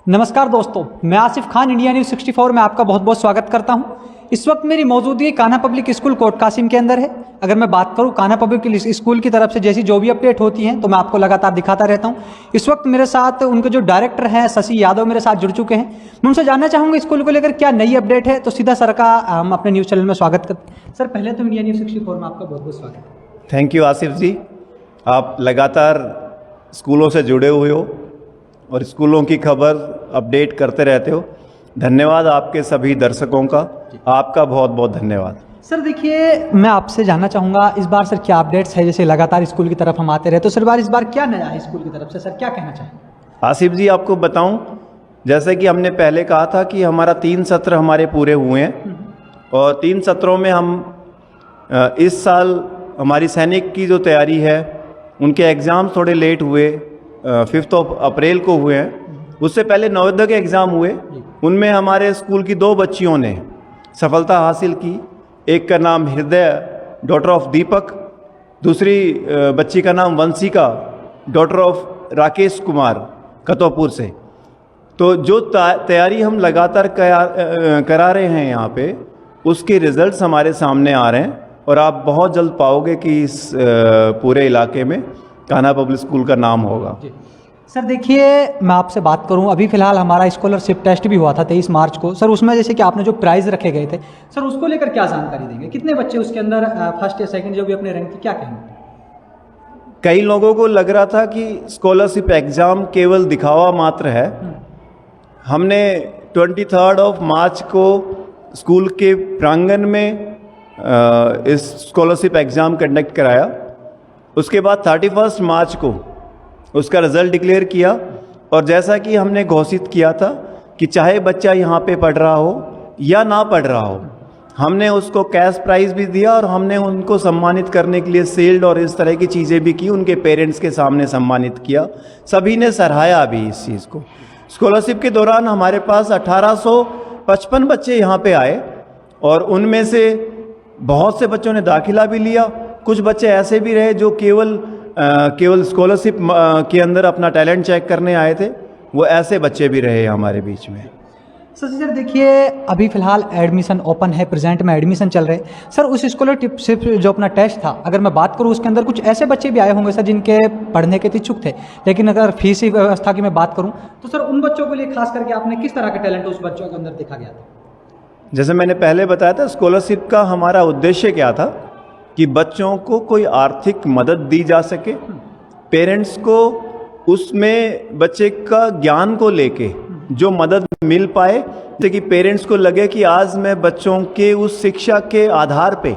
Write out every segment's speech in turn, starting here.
नमस्कार दोस्तों, मैं आसिफ खान इंडिया न्यूज़ 64 में आपका बहुत बहुत स्वागत करता हूं। इस वक्त मेरी मौजूदगी कान्हा पब्लिक स्कूल कोट कासिम के अंदर है। अगर मैं बात करूं कान्हा पब्लिक स्कूल की तरफ से जैसी जो भी अपडेट होती हैं तो मैं आपको लगातार दिखाता रहता हूं। इस वक्त मेरे साथ उनके जो डायरेक्टर हैं शशि यादव मेरे साथ जुड़ चुके हैं। मैं उनसे जानना चाहूँगा स्कूल को लेकर क्या नई अपडेट है। तो सीधा सर का हम अपने न्यूज़ चैनल में स्वागत करते हैं। सर पहले तो इंडिया न्यूज़ 64 में आपका बहुत बहुत स्वागत। थैंक यू आसिफ जी, आप लगातार स्कूलों से जुड़े हुए हो और स्कूलों की खबर अपडेट करते रहते हो। धन्यवाद आपके सभी दर्शकों का, आपका बहुत बहुत धन्यवाद। सर देखिए, मैं आपसे जानना चाहूँगा इस बार सर क्या अपडेट्स है। जैसे लगातार स्कूल की तरफ हम आते रहे तो सर इस बार क्या नया है स्कूल की तरफ से, सर क्या कहना चाहेंगे? आसिफ जी आपको बताऊं, जैसे कि हमने पहले कहा था कि हमारा 3 सत्र हमारे पूरे हुए हैं और 3 सत्रों में हम इस साल हमारी सैनिक की जो तैयारी है उनके एग्ज़ाम थोड़े लेट हुए, 5 अप्रैल को हुए हैं। उससे पहले नवोदय के एग्ज़ाम हुए, उनमें हमारे स्कूल की 2 बच्चियों ने सफलता हासिल की। एक का नाम हृदय डॉटर ऑफ दीपक, दूसरी बच्ची का नाम वंशिका डॉटर ऑफ राकेश कुमार कतौपुर से। तो जो तैयारी हम लगातार करा रहे हैं यहाँ पे, उसके रिजल्ट्स हमारे सामने आ रहे हैं और आप बहुत जल्द पाओगे कि इस पूरे इलाके में कान्हा पब्लिक स्कूल का नाम होगा। सर देखिए, मैं आपसे बात करूं, अभी फिलहाल हमारा स्कॉलरशिप टेस्ट भी हुआ था 23 मार्च को। सर उसमें जैसे कि आपने जो प्राइज़ रखे गए थे, सर उसको लेकर क्या जानकारी देंगे? कितने बच्चे उसके अंदर फर्स्ट या सेकंड जो भी अपने रैंक थे, क्या कहेंगे? कई लोगों को लग रहा था कि स्कॉलरशिप एग्ज़ाम केवल दिखावा मात्र है। हमने 23 मार्च को स्कूल के प्रांगण में इस स्कॉलरशिप एग्ज़ाम कंडक्ट कराया। उसके बाद 31 मार्च को उसका रिज़ल्ट डिक्लेयर किया और जैसा कि हमने घोषित किया था कि चाहे बच्चा यहाँ पे पढ़ रहा हो या ना पढ़ रहा हो, हमने उसको कैश प्राइज़ भी दिया और हमने उनको सम्मानित करने के लिए शील्ड और इस तरह की चीज़ें भी की, उनके पेरेंट्स के सामने सम्मानित किया। सभी ने सराहाया भी इस चीज़ को। स्कॉलरशिप के दौरान हमारे पास 1855 बच्चे यहाँ पे आए और उनमें से बहुत से बच्चों ने दाखिला भी लिया। कुछ बच्चे ऐसे भी रहे जो केवल स्कॉलरशिप के अंदर अपना टैलेंट चेक करने आए थे, वो ऐसे बच्चे भी रहे हमारे बीच में। सर देखिए, अभी फिलहाल एडमिशन ओपन है, प्रेजेंट में एडमिशन चल रहे हैं। सर उस स्कॉलरशिप जो अपना टेस्ट था, अगर मैं बात करूं उसके अंदर कुछ ऐसे बच्चे भी आए होंगे सर जिनके पढ़ने के इच्छुक थे, लेकिन अगर फीस की व्यवस्था की मैं बात करूं तो सर उन बच्चों के लिए खास करके आपने किस तरह का टैलेंट उस बच्चों के अंदर देखा गया था? जैसे मैंने पहले बताया था, स्कॉलरशिप का हमारा उद्देश्य क्या था कि बच्चों को कोई आर्थिक मदद दी जा सके, पेरेंट्स को उसमें बच्चे का ज्ञान को लेके जो मदद मिल पाए, जैसे कि पेरेंट्स को लगे कि आज मैं बच्चों के उस शिक्षा के आधार पे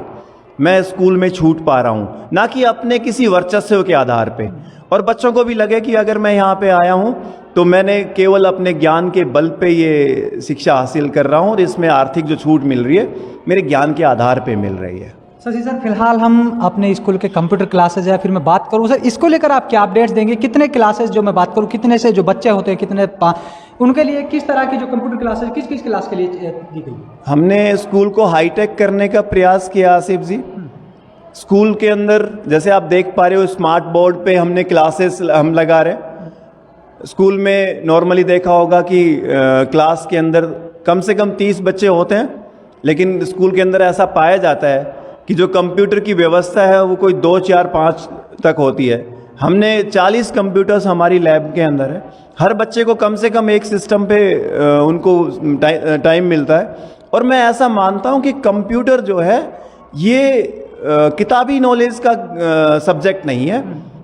मैं स्कूल में छूट पा रहा हूँ, ना कि अपने किसी वर्चस्व के आधार पे। और बच्चों को भी लगे कि अगर मैं यहाँ पे आया हूँ तो मैंने केवल अपने ज्ञान के बल पे ये शिक्षा हासिल कर रहा हूँ और इसमें आर्थिक जो छूट मिल रही है मेरे ज्ञान के आधार पे मिल रही है। सर फिलहाल हम अपने स्कूल के कंप्यूटर क्लासेज या फिर मैं बात करूं सर, इसको लेकर आप क्या अपडेट्स देंगे? कितने क्लासेज जो मैं बात करूं, कितने से जो बच्चे होते हैं कितने उनके लिए किस तरह की जो कंप्यूटर क्लासेज किस क्लास के लिए दी गई? हमने स्कूल को हाईटेक करने का प्रयास किया आसिफ जी। स्कूल के अंदर जैसे आप देख पा रहे हो, स्मार्ट बोर्ड पे हमने क्लासेस हम लगा रहे हैं। स्कूल में नॉर्मली देखा होगा कि क्लास के अंदर कम से कम 30 बच्चे होते हैं, लेकिन स्कूल के अंदर ऐसा पाया जाता है कि जो कंप्यूटर की व्यवस्था है वो कोई 2, 4, 5 तक होती है। हमने 40 कंप्यूटर्स हमारी लैब के अंदर है। हर बच्चे को कम से कम एक सिस्टम पे उनको टाइम मिलता है और मैं ऐसा मानता हूँ कि कंप्यूटर जो है ये किताबी नॉलेज का सब्जेक्ट नहीं है।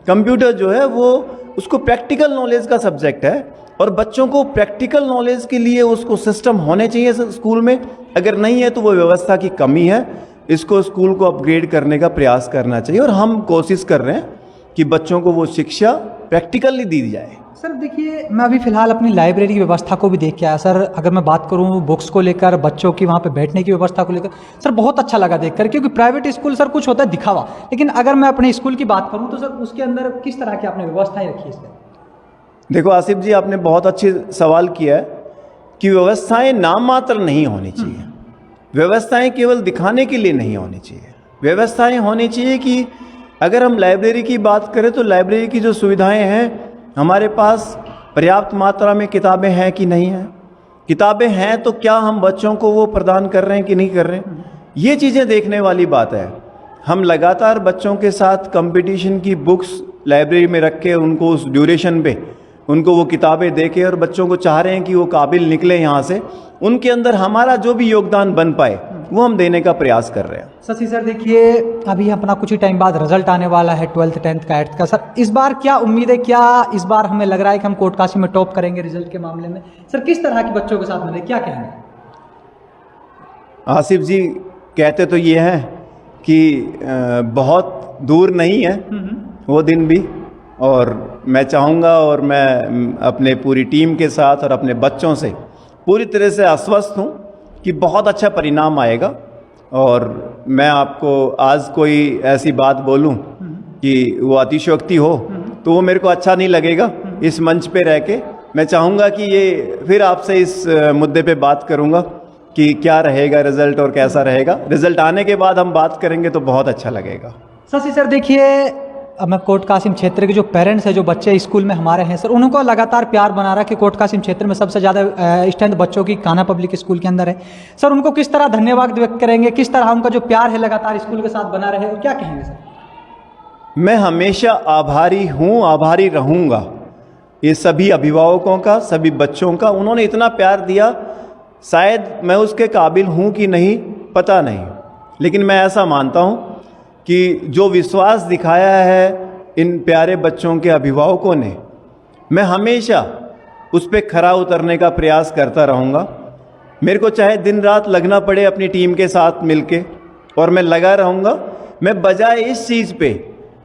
कंप्यूटर जो है वो उसको प्रैक्टिकल नॉलेज का सब्जेक्ट है और बच्चों को प्रैक्टिकल नॉलेज के लिए उसको सिस्टम होने चाहिए स्कूल में। अगर नहीं है तो वो व्यवस्था की कमी है। इसको स्कूल को अपग्रेड करने का प्रयास करना चाहिए और हम कोशिश कर रहे हैं कि बच्चों को वो शिक्षा प्रैक्टिकली दी जाए। सर देखिए, मैं अभी फ़िलहाल अपनी लाइब्रेरी की व्यवस्था को भी देख के आया सर। अगर मैं बात करूं बुक्स को लेकर, बच्चों की वहाँ पे बैठने की व्यवस्था को लेकर, सर बहुत अच्छा लगा देखकर, क्योंकि प्राइवेट स्कूल सर कुछ होता है दिखावा, लेकिन अगर मैं अपने स्कूल की बात करूँ तो सर उसके अंदर किस तरह की आपने व्यवस्थाएँ रखी है इसके? देखो आसिफ जी, आपने बहुत अच्छे सवाल किया है कि व्यवस्थाएँ नाम मात्र नहीं होनी चाहिए। व्यवस्थाएँ केवल दिखाने के लिए नहीं होनी चाहिए। व्यवस्थाएँ होनी चाहिए कि अगर हम लाइब्रेरी की बात करें तो लाइब्रेरी की जो सुविधाएँ हैं हमारे पास पर्याप्त मात्रा में किताबें हैं कि नहीं हैं, किताबें हैं तो क्या हम बच्चों को वो प्रदान कर रहे हैं कि नहीं कर रहे हैं, ये चीज़ें देखने वाली बात है। हम लगातार बच्चों के साथ कंपटीशन की बुक्स लाइब्रेरी में रख के उनको उस ड्यूरेशन पे उनको वो किताबें दे के और बच्चों को चाह रहे हैं कि वो काबिल निकले यहाँ से, उनके अंदर हमारा जो भी योगदान बन पाए वो हम देने का प्रयास कर रहे हैं। शशि सर देखिए, अभी अपना कुछ ही टाइम बाद रिजल्ट आने वाला है 12th 10th का 8th का। सर इस बार क्या उम्मीद है, क्या इस बार हमें लग रहा है कि हम कोटकाशी में टॉप करेंगे रिजल्ट के मामले में? सर किस तरह के बच्चों के साथ मिले, क्या कहेंगे? आसिफ जी कहते तो ये हैं कि बहुत दूर नहीं है वो दिन भी, और मैं चाहूँगा और मैं अपने पूरी टीम के साथ और अपने बच्चों से पूरी तरह से आश्वस्त हूँ कि बहुत अच्छा परिणाम आएगा। और मैं आपको आज कोई ऐसी बात बोलूं कि वो अतिशयोक्ति हो तो वो मेरे को अच्छा नहीं लगेगा इस मंच पे रह के। मैं चाहूँगा कि ये फिर आपसे इस मुद्दे पे बात करूँगा कि क्या रहेगा रिज़ल्ट और कैसा रहेगा। रिज़ल्ट आने के बाद हम बात करेंगे तो बहुत अच्छा लगेगा। शशि सर देखिए, अब मैं कोटकासिम क्षेत्र के जो पेरेंट्स हैं, जो बच्चे स्कूल में हमारे हैं सर, उनको लगातार प्यार बना रहा है कि कोटकासिम क्षेत्र में सबसे ज़्यादा स्ट्रेंथ बच्चों की कान्हा पब्लिक स्कूल के अंदर है। सर उनको किस तरह धन्यवाद व्यक्त करेंगे, किस तरह उनका जो प्यार है लगातार स्कूल के साथ बना रहे, और क्या कहेंगे सर? मैं हमेशा आभारी हूँ, आभारी रहूँगा ये सभी अभिभावकों का, सभी बच्चों का। उन्होंने इतना प्यार दिया, शायद मैं उसके काबिल हूँ कि नहीं पता नहीं, लेकिन मैं ऐसा मानता हूँ कि जो विश्वास दिखाया है इन प्यारे बच्चों के अभिभावकों ने, मैं हमेशा उस पर खरा उतरने का प्रयास करता रहूँगा। मेरे को चाहे दिन रात लगना पड़े अपनी टीम के साथ मिलके, और मैं लगा रहूँगा। मैं बजाय इस चीज़ पे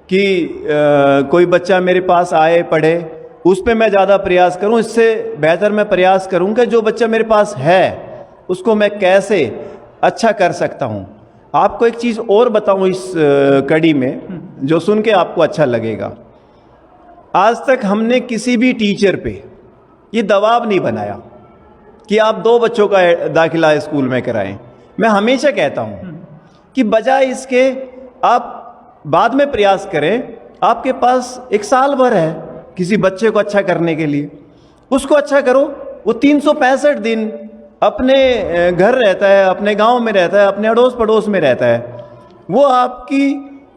कि कोई बच्चा मेरे पास आए पढ़े, उस पर मैं ज़्यादा प्रयास करूँ, इससे बेहतर मैं प्रयास करूँ कि जो बच्चा मेरे पास है उसको मैं कैसे अच्छा कर सकता हूँ। आपको एक चीज़ और बताऊँ इस कड़ी में जो सुन के आपको अच्छा लगेगा। आज तक हमने किसी भी टीचर पे ये दबाव नहीं बनाया कि आप 2 बच्चों का दाखिला स्कूल में कराएं। मैं हमेशा कहता हूँ कि बजाय इसके आप बाद में प्रयास करें। आपके पास 1 साल भर है किसी बच्चे को अच्छा करने के लिए, उसको अच्छा करो। वो 365 दिन अपने घर रहता है, अपने गांव में रहता है, अपने अड़ोस पड़ोस में रहता है। वो आपकी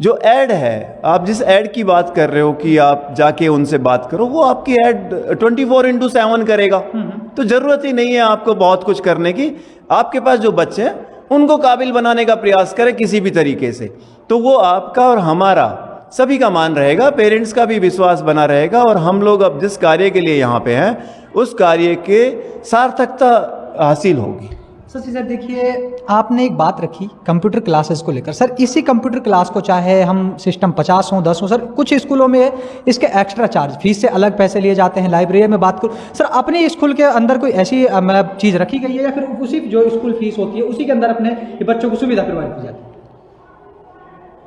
जो ऐड है, आप जिस ऐड की बात कर रहे हो कि आप जाके उनसे बात करो, वो आपकी ऐड 24/7 करेगा। तो ज़रूरत ही नहीं है आपको बहुत कुछ करने की। आपके पास जो बच्चे हैं उनको काबिल बनाने का प्रयास करें किसी भी तरीके से, तो वो आपका और हमारा सभी का मान रहेगा, पेरेंट्स का भी विश्वास बना रहेगा, और हम लोग अब जिस कार्य के लिए यहाँ पे हैं उस कार्य के सार्थकता हासिल होगी। शशि सर देखिए, आपने एक बात रखी कंप्यूटर क्लासेस को लेकर। सर इसी कंप्यूटर क्लास को चाहे हम सिस्टम 50 हो 10 हो, सर कुछ स्कूलों में इसके एक्स्ट्रा चार्ज, फीस से अलग पैसे लिए जाते हैं। लाइब्रेरी में बात करूँ सर, अपने स्कूल के अंदर कोई ऐसी मतलब चीज़ रखी गई है या फिर उसी जो स्कूल फीस होती है उसी के अंदर अपने बच्चों को सुविधा प्रोवाइड की जाती है?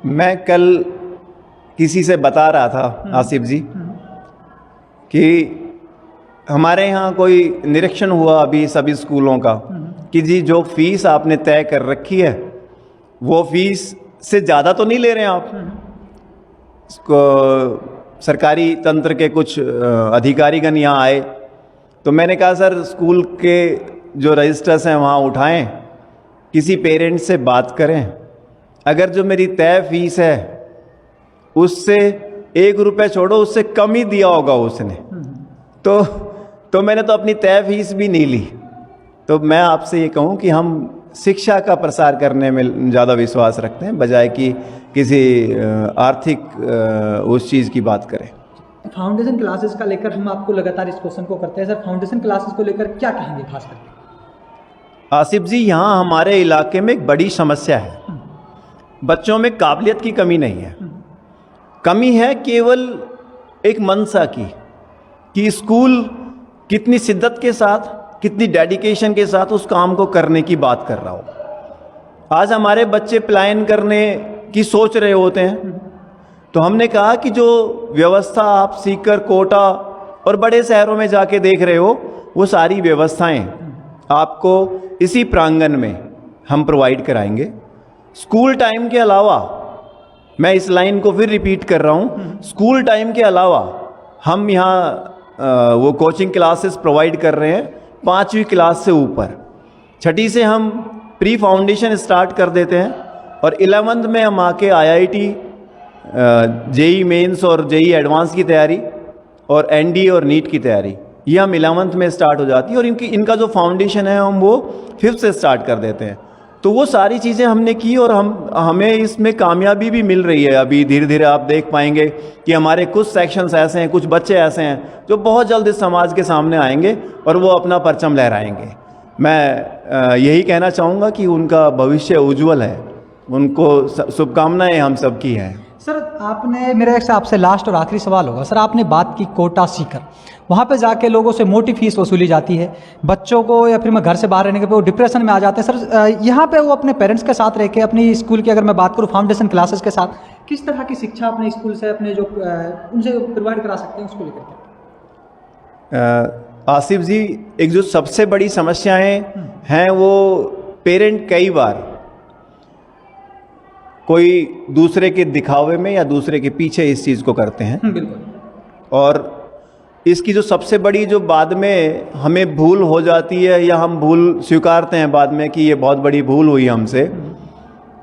मैं कल किसी से बता रहा था आसिफ जी कि हमारे यहाँ कोई निरीक्षण हुआ अभी सभी स्कूलों का कि जी जो फीस आपने तय कर रखी है वो फीस से ज़्यादा तो नहीं ले रहे हैं आप। इसको सरकारी तंत्र के कुछ अधिकारीगण यहाँ आए तो मैंने कहा सर स्कूल के जो रजिस्टर्स हैं वहाँ उठाएं, किसी पेरेंट्स से बात करें, अगर जो मेरी तय फीस है उससे 1 रुपये छोड़ो उससे कम ही दिया होगा उसने, तो मैंने तो अपनी तय फीस भी नहीं ली। तो मैं आपसे ये कहूँ कि हम शिक्षा का प्रसार करने में ज़्यादा विश्वास रखते हैं बजाय कि किसी आर्थिक उस चीज़ की बात करें। फाउंडेशन क्लासेस का लेकर हम आपको लगातार इस क्वेश्चन को करते हैं सर, फाउंडेशन क्लासेस को लेकर क्या कहेंगे खास करके? आसिफ जी, यहाँ हमारे इलाके में एक बड़ी समस्या है, बच्चों में काबिलियत की कमी नहीं है, कमी है केवल एक मनसा की कि स्कूल कितनी शिद्दत के साथ, कितनी डेडिकेशन के साथ उस काम को करने की बात कर रहा हो। आज हमारे बच्चे पलायन करने की सोच रहे होते हैं, तो हमने कहा कि जो व्यवस्था आप सीकर, कोटा और बड़े शहरों में जाके देख रहे हो, वो सारी व्यवस्थाएं आपको इसी प्रांगण में हम प्रोवाइड कराएंगे। स्कूल टाइम के अलावा, मैं इस लाइन को फिर रिपीट कर रहा हूँ, स्कूल टाइम के अलावा हम यहाँ वो कोचिंग क्लासेस प्रोवाइड कर रहे हैं 5वीं क्लास से ऊपर। 6ठी से हम प्री फाउंडेशन स्टार्ट कर देते हैं और 11th में हम आके IIT, जेई मेंस और जेई एडवांस की तैयारी और NDA और नीट की तैयारी ये हम 11th में स्टार्ट हो जाती है और इनका जो फाउंडेशन है हम वो 5th से स्टार्ट कर देते हैं। तो वो सारी चीज़ें हमने की और हमें इसमें कामयाबी भी मिल रही है। अभी धीरे धीरे आप देख पाएंगे कि हमारे कुछ सेक्शंस ऐसे हैं, कुछ बच्चे ऐसे हैं जो बहुत जल्द इस समाज के सामने आएंगे और वो अपना परचम लहराएंगे। मैं यही कहना चाहूँगा कि उनका भविष्य उज्जवल है, उनको शुभकामनाएं हम सबकी हैं। सर आपने, मेरा एक आपसे लास्ट और आखिरी सवाल होगा सर, आपने बात की कोटा सीकर, वहाँ पे जाके लोगों से मोटी फीस वसूली जाती है बच्चों को, या फिर मैं घर से बाहर रहने के पे वो डिप्रेशन में आ जाते हैं। सर यहाँ पे वो अपने पेरेंट्स के साथ रह के, अपनी स्कूल की अगर मैं बात करूँ फाउंडेशन क्लासेस के साथ, किस तरह की शिक्षा अपने स्कूल से अपने जो उनसे प्रोवाइड करा सकते हैं उसको लेकर? आसिफ जी, एक जो सबसे बड़ी समस्याएं हैं वो पेरेंट कई बार कोई दूसरे के दिखावे में या दूसरे के पीछे इस चीज़ को करते हैं। बिल्कुल। और इसकी जो सबसे बड़ी जो बाद में हमें भूल हो जाती है या हम भूल स्वीकारते हैं बाद में कि ये बहुत बड़ी भूल हुई हमसे,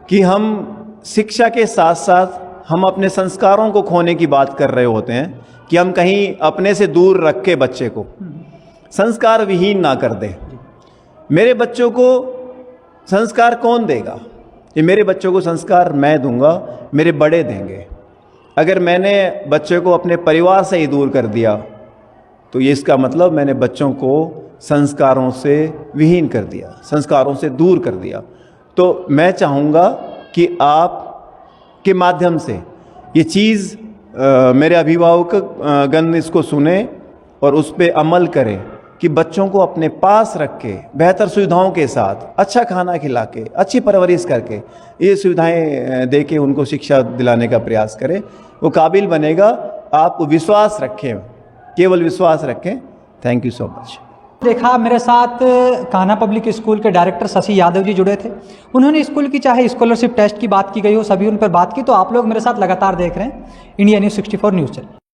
कि हम शिक्षा के साथ साथ हम अपने संस्कारों को खोने की बात कर रहे होते हैं, कि हम कहीं अपने से दूर रख के बच्चे को संस्कार विहीन ना कर दे। मेरे बच्चों को संस्कार कौन देगा? ये मेरे बच्चों को संस्कार मैं दूंगा, मेरे बड़े देंगे। अगर मैंने बच्चे को अपने परिवार से ही दूर कर दिया तो ये इसका मतलब मैंने बच्चों को संस्कारों से विहीन कर दिया, संस्कारों से दूर कर दिया। तो मैं चाहूँगा कि आप के माध्यम से ये चीज़ मेरे अभिभावक गण इसको सुने और उस पर अमल करें कि बच्चों को अपने पास रख के बेहतर सुविधाओं के साथ, अच्छा खाना खिला के, अच्छी परवरिश करके, ये सुविधाएं दे के उनको शिक्षा दिलाने का प्रयास करें। वो काबिल बनेगा। आप विश्वास रखें, केवल विश्वास रखें। Thank you so much. देखा मेरे साथ कान्हा पब्लिक स्कूल के डायरेक्टर शशि यादव जी जुड़े थे। उन्होंने स्कूल की चाहे स्कॉलरशिप टेस्ट की बात की गई हो, सभी उन पर बात की। तो आप लोग मेरे साथ लगातार देख रहे हैं इंडिया न्यूज़ 64 न्यूज़ चैनल।